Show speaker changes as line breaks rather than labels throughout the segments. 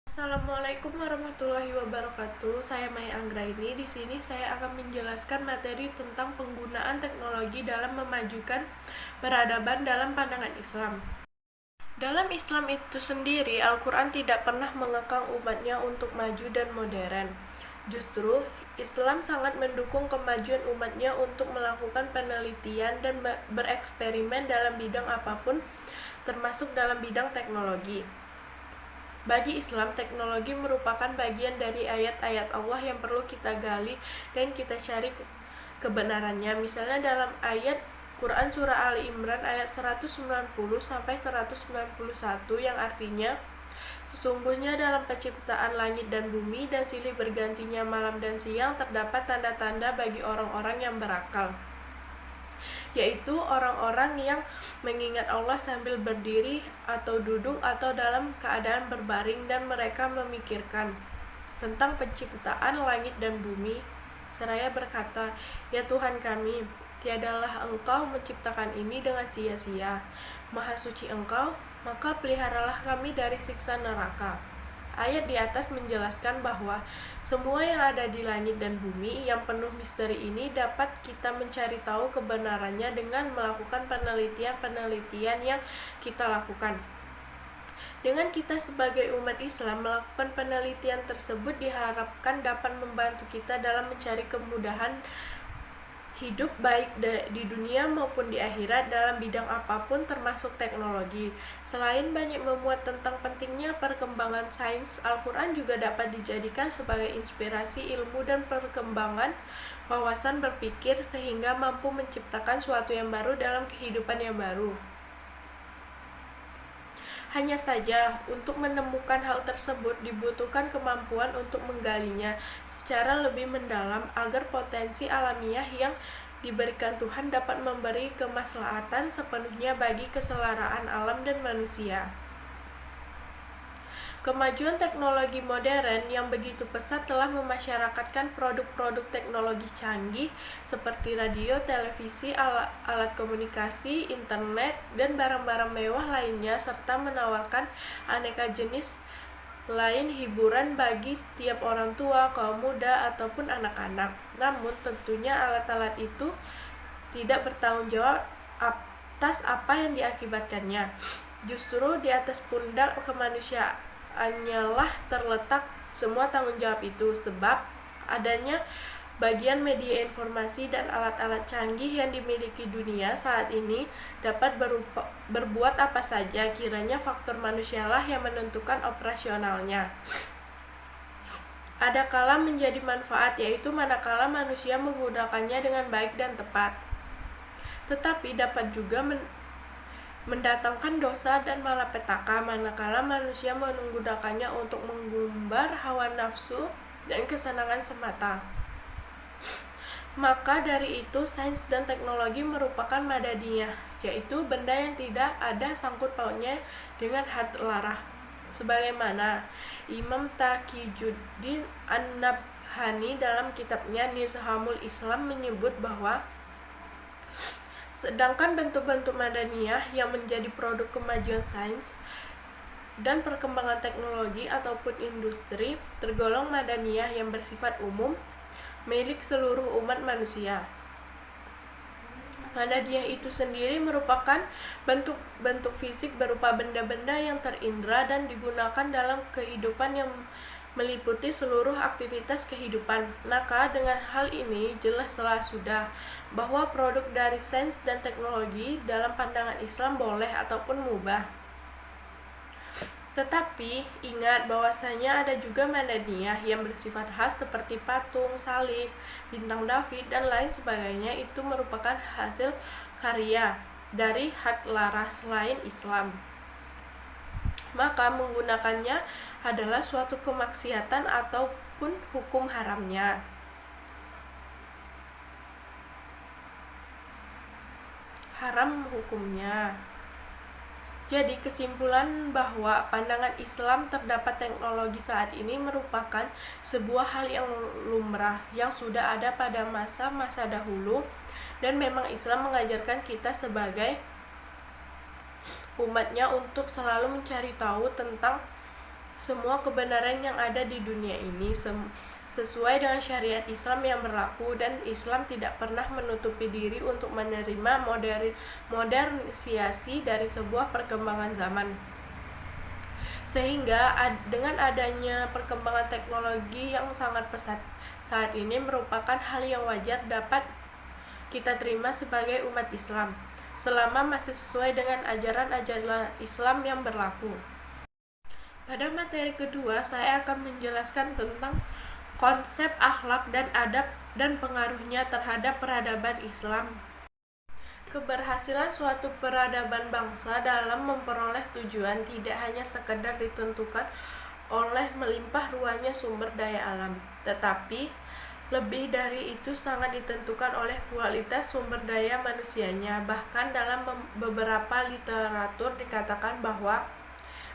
Assalamualaikum warahmatullahi wabarakatuh. Saya Maya Anggraini. Di sini saya akan menjelaskan materi tentang penggunaan teknologi dalam memajukan peradaban dalam pandangan Islam. Dalam Islam itu sendiri, Al-Quran tidak pernah mengekang umatnya untuk maju dan modern. Justru, Islam sangat mendukung kemajuan umatnya untuk melakukan penelitian dan bereksperimen dalam bidang apapun, termasuk dalam bidang teknologi. Bagi Islam, teknologi merupakan bagian dari ayat-ayat Allah yang perlu kita gali dan kita cari kebenarannya. Misalnya dalam ayat Quran Surah Ali Imran ayat 190-191 yang artinya, sesungguhnya dalam penciptaan langit dan bumi dan silih bergantinya malam dan siang terdapat tanda-tanda bagi orang-orang yang berakal, yaitu orang-orang yang mengingat Allah sambil berdiri atau duduk atau dalam keadaan berbaring, dan mereka memikirkan tentang penciptaan langit dan bumi seraya berkata, "Ya Tuhan kami, tiadalah Engkau menciptakan ini dengan sia-sia. Maha suci Engkau, maka peliharalah kami dari siksa neraka." Ayat di atas menjelaskan bahwa semua yang ada di langit dan bumi yang penuh misteri ini dapat kita mencari tahu kebenarannya dengan melakukan penelitian-penelitian yang kita lakukan. Dengan kita sebagai umat Islam melakukan penelitian tersebut diharapkan dapat membantu kita dalam mencari kemudahan hidup baik di dunia maupun di akhirat dalam bidang apapun termasuk teknologi. Selain banyak memuat tentang pentingnya perkembangan sains, Al-Quran juga dapat dijadikan sebagai inspirasi ilmu dan perkembangan wawasan berpikir sehingga mampu menciptakan suatu yang baru dalam kehidupan yang baru. Hanya saja, untuk menemukan hal tersebut dibutuhkan kemampuan untuk menggalinya secara lebih mendalam agar potensi alamiah yang diberikan Tuhan dapat memberi kemaslahatan sepenuhnya bagi keselaraan alam dan manusia. Kemajuan teknologi modern yang begitu pesat telah memasyarakatkan produk-produk teknologi canggih seperti radio, televisi, alat komunikasi, internet, dan barang-barang mewah lainnya, serta menawarkan aneka jenis lain hiburan bagi setiap orang tua, kaum muda, ataupun anak-anak. Namun tentunya alat-alat itu tidak bertanggung jawab atas apa yang diakibatkannya. Justru di atas pundak kemanusiaannya lah terletak semua tanggung jawab itu, sebab adanya bagian media informasi dan alat-alat canggih yang dimiliki dunia saat ini dapat berbuat apa saja, kiranya faktor manusialah yang menentukan operasionalnya. Ada kala menjadi manfaat, yaitu manakala manusia menggunakannya dengan baik dan tepat. Tetapi dapat juga mendatangkan dosa dan malapetaka manakala manusia menggunakannya untuk menggumbar hawa nafsu dan kesenangan semata. Maka dari itu, sains dan teknologi merupakan madadiyah, yaitu benda yang tidak ada sangkut pautnya dengan had larah. Sebagaimana Imam Taqiyuddin An-Nabhani dalam kitabnya Nizamul Islam menyebut bahwa sedangkan bentuk-bentuk madaniyah yang menjadi produk kemajuan sains dan perkembangan teknologi ataupun industri tergolong madaniyah yang bersifat umum, milik seluruh umat manusia. Madaniyah itu sendiri merupakan bentuk-bentuk fisik berupa benda-benda yang terindra dan digunakan dalam kehidupan yang meliputi seluruh aktivitas kehidupan. Maka dengan hal ini jelaslah sudah bahwa produk dari sains dan teknologi dalam pandangan Islam boleh ataupun mubah. Tetapi ingat bahwasanya ada juga madaniyah yang bersifat khas seperti patung, salib, bintang David, dan lain sebagainya. Itu merupakan hasil karya dari had larah selain Islam. Maka menggunakannya adalah suatu kemaksiatan ataupun hukum haramnya. Haram hukumnya. Jadi kesimpulan bahwa pandangan Islam terdapat teknologi saat ini merupakan sebuah hal yang lumrah yang sudah ada pada masa-masa dahulu, dan memang Islam mengajarkan kita sebagai umatnya untuk selalu mencari tahu tentang semua kebenaran yang ada di dunia ini sesuai dengan syariat Islam yang berlaku, dan Islam tidak pernah menutupi diri untuk menerima modernisasi dari sebuah perkembangan zaman. Sehingga dengan adanya perkembangan teknologi yang sangat pesat saat ini merupakan hal yang wajar dapat kita terima sebagai umat Islam, selama masih sesuai dengan ajaran-ajaran Islam yang berlaku. Pada materi kedua, saya akan menjelaskan tentang konsep akhlak dan adab dan pengaruhnya terhadap peradaban Islam. Keberhasilan suatu peradaban bangsa dalam memperoleh tujuan tidak hanya sekedar ditentukan oleh melimpah ruahnya sumber daya alam, tetapi lebih dari itu sangat ditentukan oleh kualitas sumber daya manusianya. Bahkan dalam beberapa literatur dikatakan bahwa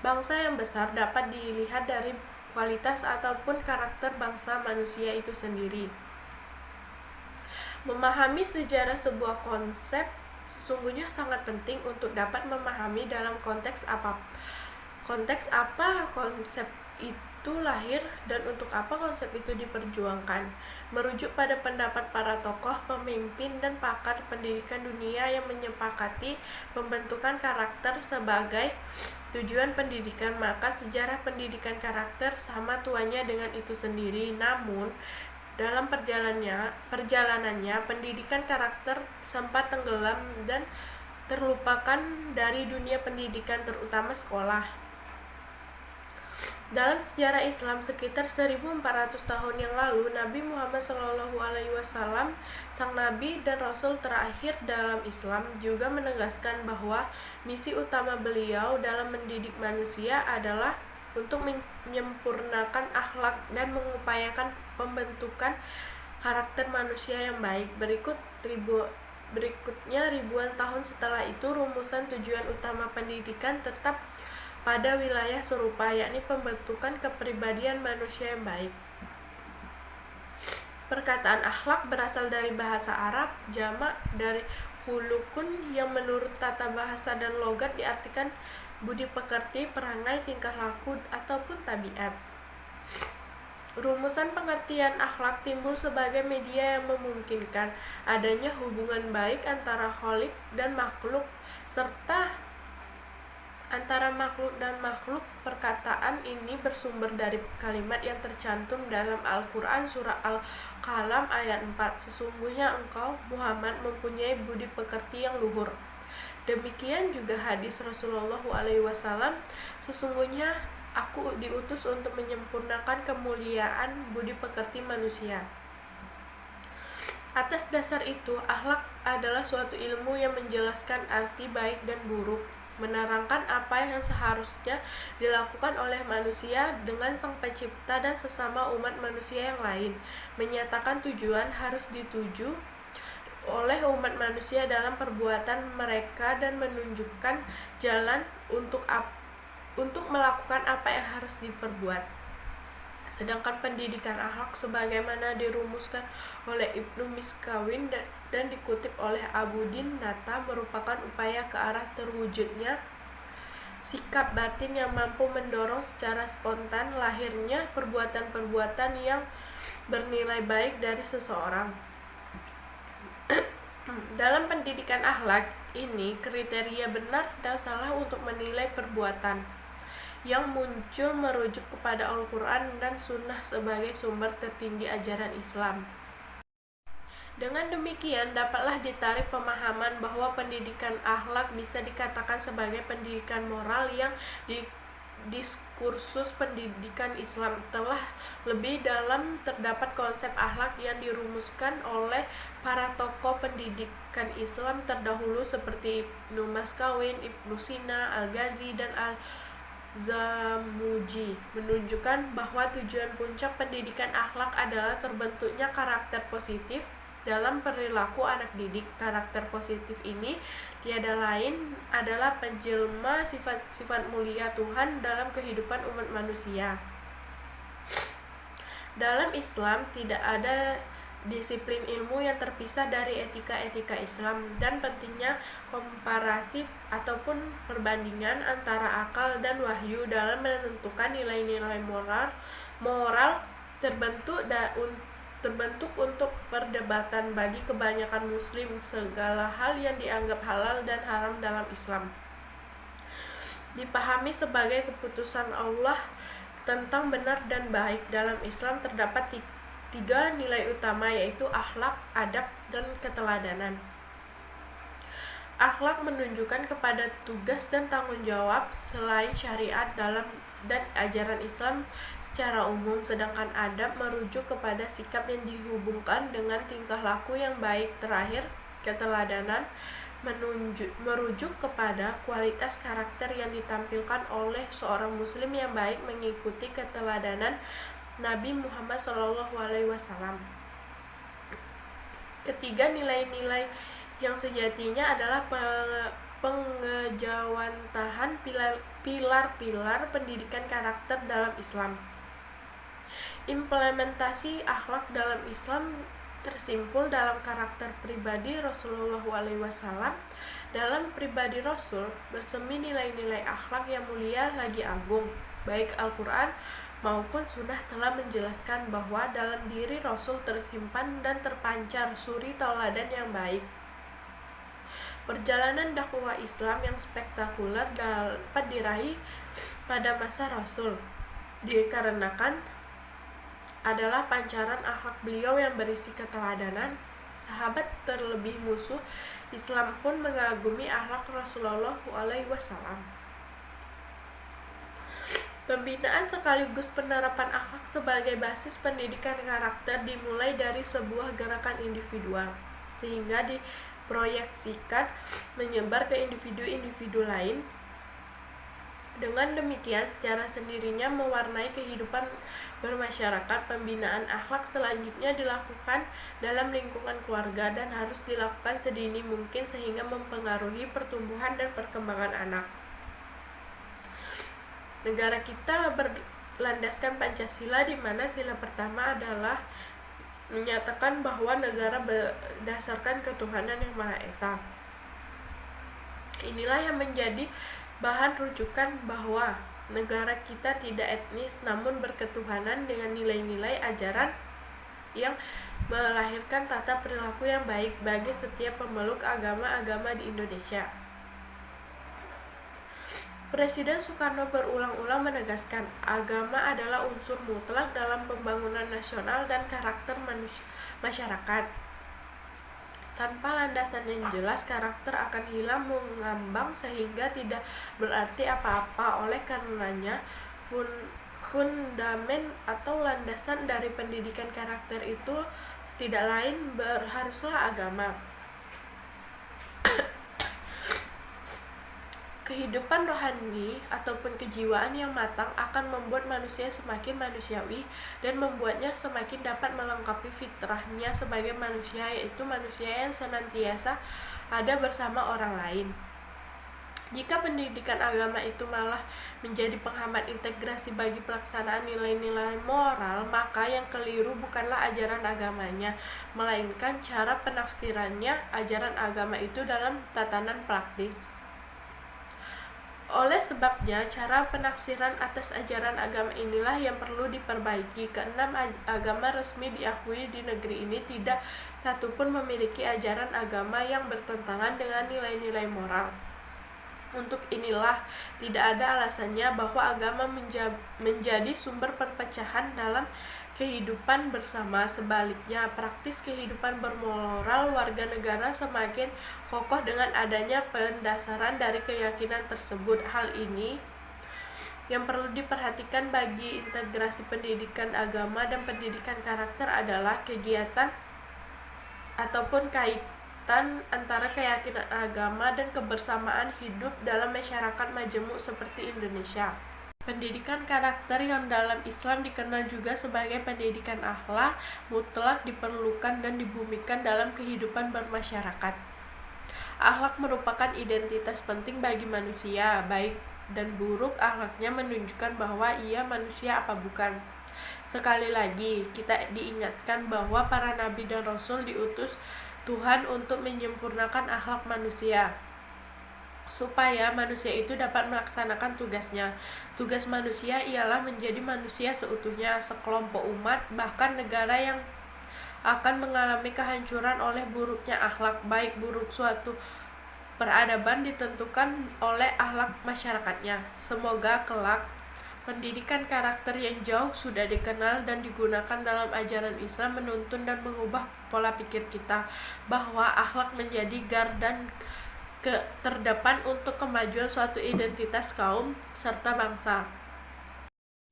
bangsa yang besar dapat dilihat dari kualitas ataupun karakter bangsa manusia itu sendiri. Memahami sejarah sebuah konsep sesungguhnya sangat penting untuk dapat memahami dalam konteks apa konsep itu lahir dan untuk apa konsep itu diperjuangkan. Merujuk pada pendapat para tokoh, pemimpin, dan pakar pendidikan dunia yang menyepakati pembentukan karakter sebagai tujuan pendidikan, maka sejarah pendidikan karakter sama tuanya dengan itu sendiri. Namun dalam perjalanannya pendidikan karakter sempat tenggelam dan terlupakan dari dunia pendidikan, terutama sekolah. Dalam sejarah Islam sekitar 1400 tahun yang lalu, Nabi Muhammad SAW, sang nabi dan rasul terakhir dalam Islam, juga menegaskan bahwa misi utama beliau dalam mendidik manusia adalah untuk menyempurnakan akhlak dan mengupayakan pembentukan karakter manusia yang baik. Berikutnya ribuan tahun setelah itu, rumusan tujuan utama pendidikan tetap pada wilayah serupa, yakni pembentukan kepribadian manusia yang baik. Perkataan akhlak berasal dari bahasa Arab, jamak dari khulukun yang menurut tata bahasa dan logat diartikan budi pekerti, perangai, tingkah laku, ataupun tabiat. Rumusan pengertian akhlak timbul sebagai media yang memungkinkan adanya hubungan baik antara khalik dan makhluk, serta antara makhluk dan makhluk. Perkataan ini bersumber dari kalimat yang tercantum dalam Al-Quran surah Al-Qalam ayat 4. Sesungguhnya engkau, Muhammad, mempunyai budi pekerti yang luhur. Demikian juga hadis Rasulullah SAW, sesungguhnya aku diutus untuk menyempurnakan kemuliaan budi pekerti manusia. Atas dasar itu, akhlak adalah suatu ilmu yang menjelaskan arti baik dan buruk, menerangkan apa yang seharusnya dilakukan oleh manusia dengan Sang Pencipta dan sesama umat manusia yang lain, menyatakan tujuan harus dituju oleh umat manusia dalam perbuatan mereka, dan menunjukkan jalan untuk melakukan apa yang harus diperbuat. Sedangkan pendidikan akhlak sebagaimana dirumuskan oleh Ibnu Miskawin dan dikutip oleh Abudin Nata merupakan upaya ke arah terwujudnya sikap batin yang mampu mendorong secara spontan lahirnya perbuatan-perbuatan yang bernilai baik dari seseorang. Dalam pendidikan akhlak ini, kriteria benar dan salah untuk menilai perbuatan yang muncul merujuk kepada Al-Quran dan Sunnah sebagai sumber tertinggi ajaran Islam. Dengan demikian, dapatlah ditarik pemahaman bahwa pendidikan akhlak bisa dikatakan sebagai pendidikan moral yang diskursus pendidikan Islam telah lebih dalam terdapat konsep akhlak yang dirumuskan oleh para tokoh pendidikan Islam terdahulu seperti Ibnu Maskawin, Ibnu Sina, Al-Ghazi, dan Al-Zamuji, menunjukkan bahwa tujuan puncak pendidikan akhlak adalah terbentuknya karakter positif dalam perilaku anak didik. Karakter positif ini tiada lain adalah penjelma sifat-sifat mulia Tuhan dalam kehidupan umat manusia. Dalam Islam tidak ada disiplin ilmu yang terpisah dari etika-etika Islam, dan pentingnya komparasi ataupun perbandingan antara akal dan wahyu dalam menentukan nilai-nilai moral terbentuk untuk perdebatan bagi kebanyakan muslim. Segala hal yang dianggap halal dan haram dalam Islam dipahami sebagai keputusan Allah tentang benar dan baik. Dalam Islam terdapat tiga nilai utama, yaitu akhlak, adab, dan keteladanan. Akhlak menunjukkan kepada tugas dan tanggung jawab selain syariat dan ajaran Islam secara umum, sedangkan adab merujuk kepada sikap yang dihubungkan dengan tingkah laku yang baik. Terakhir, keteladanan merujuk kepada kualitas karakter yang ditampilkan oleh seorang muslim yang baik, mengikuti keteladanan Nabi Muhammad SAW. Ketiga nilai-nilai yang sejatinya adalah pengejawantahan pilar-pilar pendidikan karakter dalam Islam. Implementasi akhlak dalam Islam tersimpul dalam karakter pribadi Rasulullah SAW. Dalam pribadi Rasul bersemi nilai-nilai akhlak yang mulia lagi agung. Baik Al-Quran maupun Sunnah telah menjelaskan bahwa dalam diri Rasul tersimpan dan terpancar suri tauladan yang baik. Perjalanan dakwah Islam yang spektakuler dapat diraih pada masa Rasul, dikarenakan adalah pancaran akhlak beliau yang berisi keteladanan. Sahabat terlebih musuh Islam pun mengagumi akhlak Rasulullah SAW. Pembinaan sekaligus penerapan akhlak sebagai basis pendidikan karakter dimulai dari sebuah gerakan individual, sehingga diproyeksikan menyebar ke individu-individu lain. Dengan demikian, secara sendirinya mewarnai kehidupan bermasyarakat. Pembinaan akhlak selanjutnya dilakukan dalam lingkungan keluarga dan harus dilakukan sedini mungkin sehingga mempengaruhi pertumbuhan dan perkembangan anak. Negara kita berlandaskan Pancasila, di mana sila pertama adalah menyatakan bahwa negara berdasarkan ketuhanan yang Maha Esa. Inilah yang menjadi bahan rujukan bahwa negara kita tidak etnis namun berketuhanan dengan nilai-nilai ajaran yang melahirkan tata perilaku yang baik bagi setiap pemeluk agama-agama di Indonesia. Presiden Soekarno berulang-ulang menegaskan, agama adalah unsur mutlak dalam pembangunan nasional dan karakter masyarakat. Tanpa landasan yang jelas, karakter akan hilang mengambang sehingga tidak berarti apa-apa. Oleh karenanya, fundamen atau landasan dari pendidikan karakter itu tidak lain haruslah agama. Kehidupan rohani ataupun kejiwaan yang matang akan membuat manusia semakin manusiawi dan membuatnya semakin dapat melengkapi fitrahnya sebagai manusia, yaitu manusia yang senantiasa ada bersama orang lain. Jika pendidikan agama itu malah menjadi penghambat integrasi bagi pelaksanaan nilai-nilai moral, maka yang keliru bukanlah ajaran agamanya, melainkan cara penafsirannya ajaran agama itu dalam tatanan praktis. Oleh sebabnya, cara penafsiran atas ajaran agama inilah yang perlu diperbaiki. Keenam, agama resmi diakui di negeri ini tidak satupun memiliki ajaran agama yang bertentangan dengan nilai-nilai moral. Untuk inilah tidak ada alasannya bahwa agama menjadi sumber perpecahan dalam kehidupan bersama. Sebaliknya, praktis kehidupan bermoral warga negara semakin kokoh dengan adanya pendasaran dari keyakinan tersebut. Hal ini yang perlu diperhatikan bagi integrasi pendidikan agama dan pendidikan karakter adalah kegiatan ataupun kaitan antara keyakinan agama dan kebersamaan hidup dalam masyarakat majemuk seperti Indonesia. Pendidikan karakter yang dalam Islam dikenal juga sebagai pendidikan akhlak mutlak diperlukan dan dibumikan dalam kehidupan bermasyarakat. Akhlak merupakan identitas penting bagi manusia, baik dan buruk akhlaknya menunjukkan bahwa ia manusia apa bukan. Sekali lagi, kita diingatkan bahwa para nabi dan rasul diutus Tuhan untuk menyempurnakan akhlak manusia, supaya manusia itu dapat melaksanakan tugasnya. Tugas manusia ialah menjadi manusia seutuhnya. Sekelompok umat, bahkan negara yang akan mengalami kehancuran oleh buruknya akhlak, baik buruk suatu peradaban ditentukan oleh akhlak masyarakatnya. Semoga kelak pendidikan karakter yang jauh sudah dikenal dan digunakan dalam ajaran Islam menuntun dan mengubah pola pikir kita, bahwa akhlak menjadi garda terdepan untuk kemajuan suatu identitas kaum serta bangsa.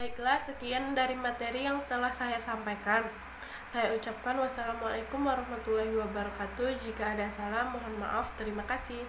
Baiklah, sekian dari materi yang telah saya sampaikan. Saya ucapkan wassalamualaikum warahmatullahi wabarakatuh. Jika ada salah, mohon maaf. Terima kasih.